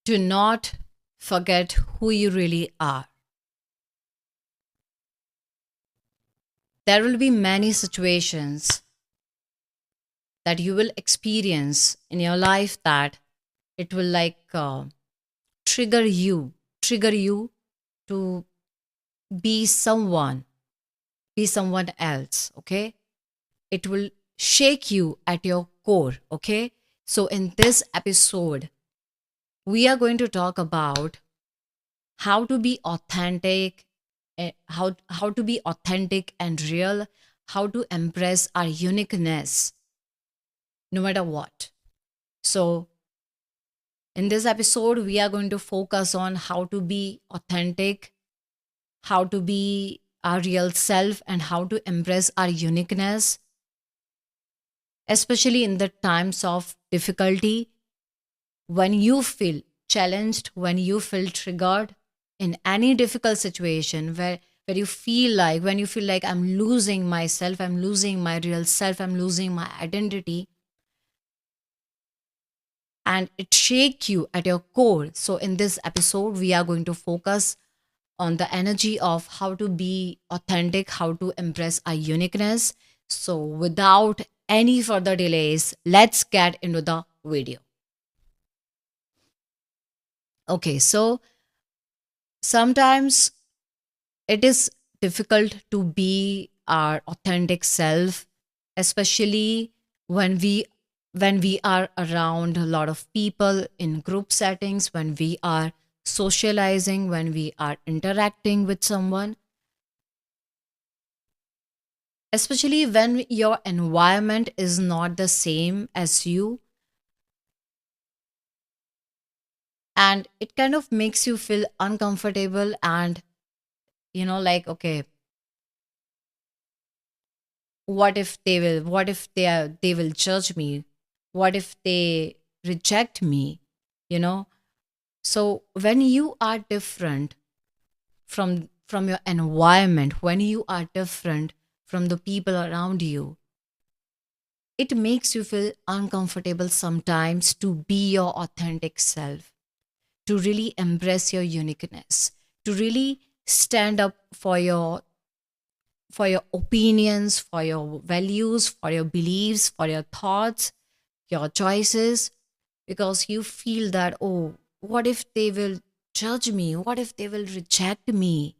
Do not forget who you really are. There will be many situations that you will experience in your life that it will trigger you, trigger you to be someone, be someone else, okay? It will shake you at your core, okay? So, in this episode, we are going to talk about how to be authentic, how to be authentic and real, how to embrace our uniqueness no matter what. So, in this episode, we are going to focus on how to be authentic, how to be our real self, and how to embrace our uniqueness, especially in the times of difficulty, when you feel challenged, when you feel triggered in any difficult situation where you feel like, when you feel like I'm losing myself, I'm losing my real self, I'm losing my identity, and it shake you at your core. So in this episode, we are going to focus on the energy of how to be authentic, how to embrace our uniqueness. So without any further delays, let's get into the video. Okay, so sometimes it is difficult to be our authentic self, especially when we are around a lot of people in group settings, when we are socializing, when we are interacting with someone, especially when your environment is not the same as you, and it kind of makes you feel uncomfortable. And like, okay, what if they will judge me, what if they reject me, you know so when you are different from your environment, when you are different from the people around you, it makes you feel uncomfortable sometimes to be your authentic self, to really embrace your uniqueness, to really stand up for your opinions, for your values, for your beliefs, for your thoughts, your choices, because you feel that, oh, what if they will judge me? What if they will reject me?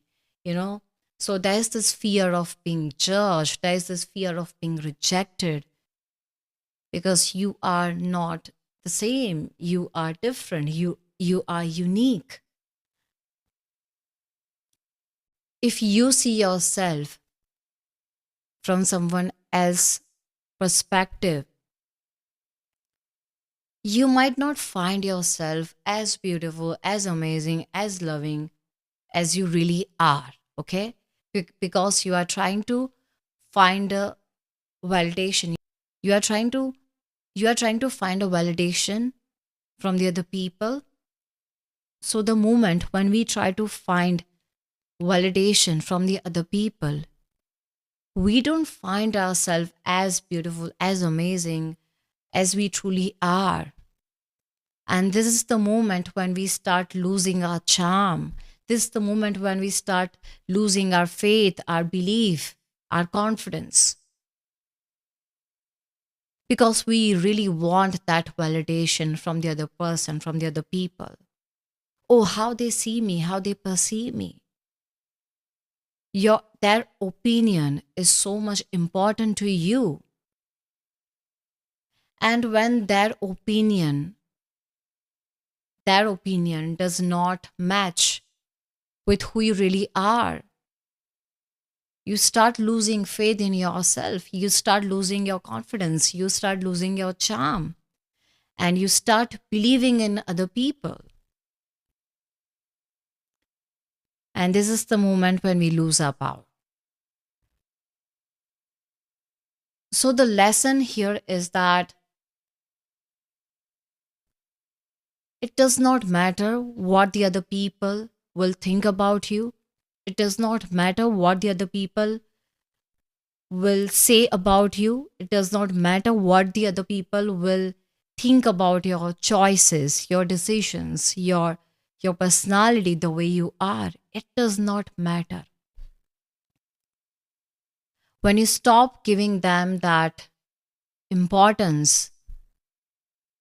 You know? So there's this fear of being judged, there's this fear of being rejected because you are not the same. You are different. You are unique. If you see yourself from someone else's perspective, you might not find yourself as beautiful, as amazing, as loving as you really are, okay? Because you are trying to find a validation. You are trying to find a validation from the other people. So the moment when we try to find validation from the other people, we don't find ourselves as beautiful, as amazing as we truly are. And this is the moment when we start losing our charm. This is the moment when we start losing our faith, our belief, our confidence. Because we really want that validation from the other person, from the other people. Oh, how they see me, how they perceive me. Their opinion is so much important to you. And when their opinion does not match with who you really are, you start losing faith in yourself. You start losing your confidence. You start losing your charm. And you start believing in other people. And this is the moment when we lose our power. So, the lesson here is that It does not matter what the other people will think about you. It does not matter what the other people will say about you. It does not matter what the other people will think about your choices, your decisions, your personality, the way you are. It does not matter. When you stop giving them that importance,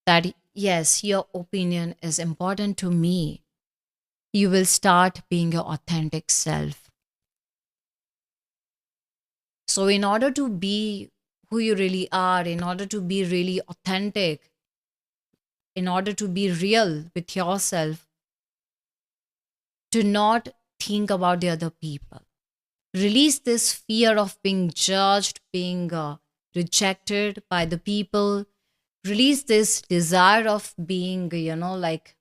that yes, your opinion is important to me, you will start being your authentic self. So, in order to be who you really are, in order to be really authentic, in order to be real with yourself, do not think about the other people. Release this fear of being judged, being rejected by the people. Release this desire of being, like,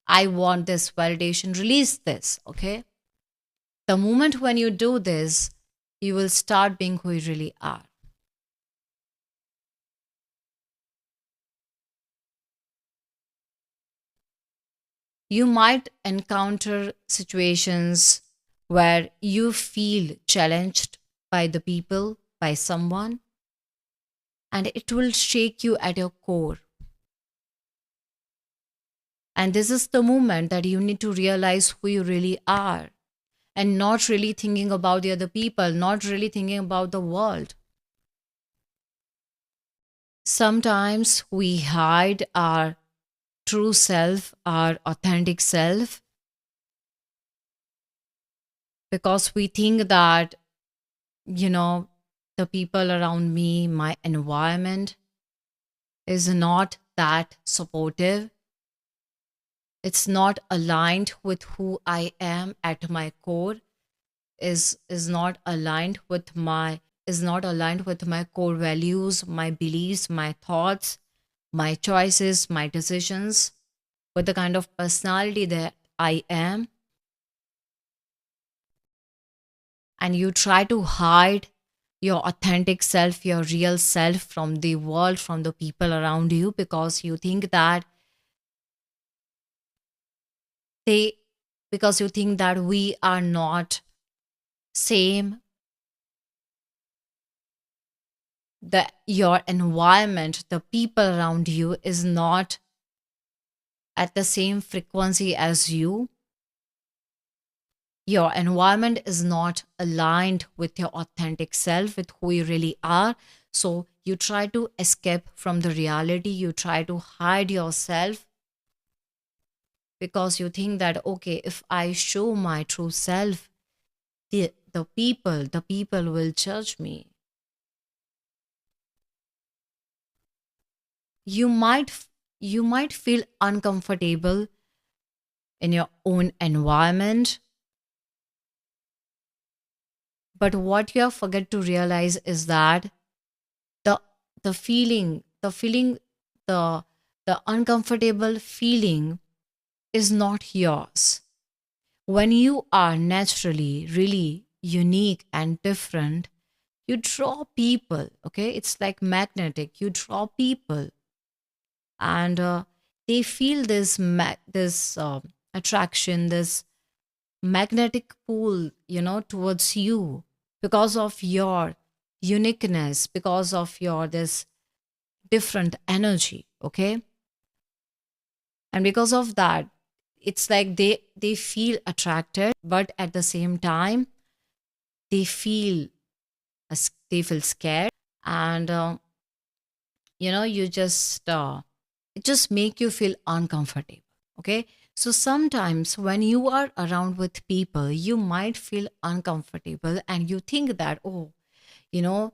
I want this validation. Release this, okay? The moment when you do this, you will start being who you really are. You might encounter situations where you feel challenged by the people, by someone, and it will shake you at your core. And this is the moment that you need to realize who you really are and not really thinking about the other people, not really thinking about the world. Sometimes we hide our true self, our authentic self, because we think that, you know, the people around me, my environment is not that supportive. It's not aligned with who I am at my core, is not aligned with my core values, my beliefs, my thoughts, my choices, my decisions, with the kind of personality that I am. And you try to hide your authentic self, your real self from the world, from the people around you, because you think that they, because you think that we are not same, that your environment, the people around you is not at the same frequency as you. Your environment is not aligned with your authentic self, with who you really are. So you try to escape from the reality, you try to hide yourself because you think that, okay, if I show my true self, the people will judge me. You might feel uncomfortable in your own environment, but what you forget to realize is that the the feeling the the uncomfortable feeling is not yours. When you are naturally really unique and different, you draw people, okay? It's like magnetic. You draw people, and they feel this attraction, this magnetic pull, towards you, because of your uniqueness, because of your this different energy, okay? And because of that, it's like they feel attracted, but at the same time they feel they feel scared, and you just it just make you feel uncomfortable, okay? So sometimes when you are around with people, you might feel uncomfortable and you think that, oh, you know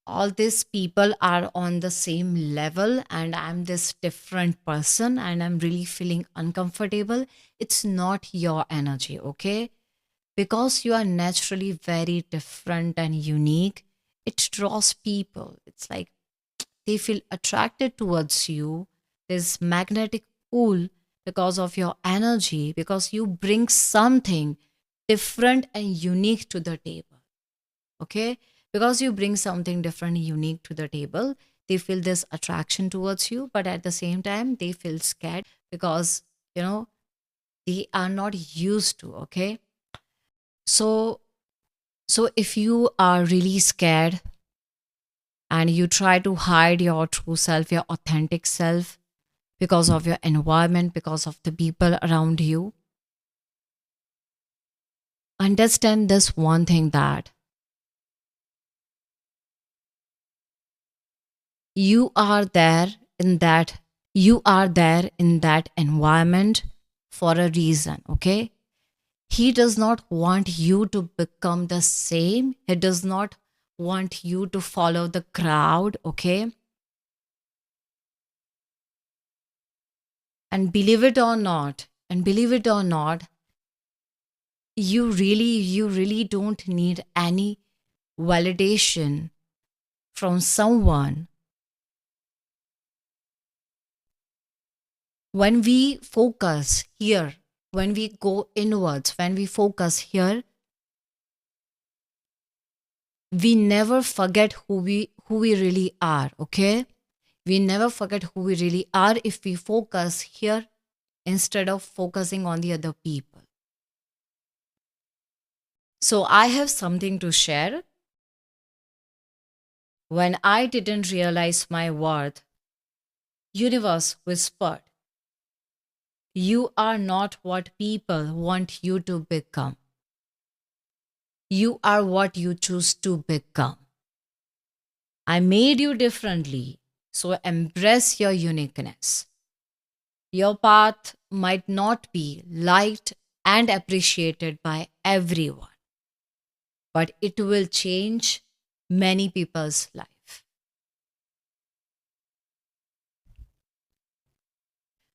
all these people are on the same level and I'm this different person and I'm really feeling uncomfortable. It's not your energy, okay? Because you are naturally very different and unique, it draws people. It's like they feel attracted towards you. There's magnetic pull because of your energy, because you bring something different and unique to the table, okay? Because you bring something different and unique to the table, they feel this attraction towards you, but at the same time they feel scared because you know they are not used to. Okay, so if you are really scared and you try to hide your true self, your authentic self, because of your environment, because of the people around you, understand this one thing, that you are there in that you are there in that environment for a reason. Okay, he does not want you to become the same, he does not want you to follow the crowd. Okay, and believe it or not, you really don't need any validation from someone. When we focus here, when we go inwards, when we focus here, we never forget who we really are. Okay, we never forget who we really are if we focus here instead of focusing on the other people. So I have something to share. When I didn't realize my worth, universe whispered, you are not what people want you to become. You are what you choose to become. I made you differently, so embrace your uniqueness. Your path might not be liked and appreciated by everyone, but it will change many people's life.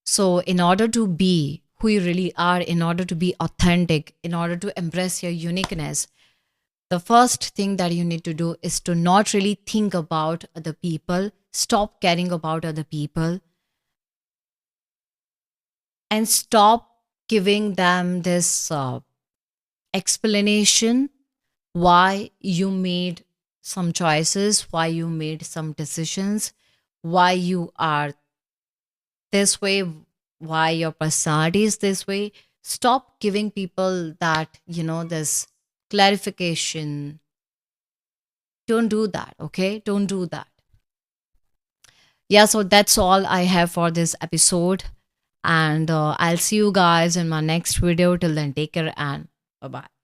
So, in order to be who you really are, in order to be authentic, in order to embrace your uniqueness, the first thing that you need to do is to not really think about other people, stop caring about other people, and stop giving them this explanation why you made some choices, why you made some decisions, why you are this way, why your personality is this way. Stop giving people that, this clarification. Don't do that, okay? Don't do that. Yeah, so that's all I have for this episode. And I'll see you guys in my next video. Till then, take care and bye bye.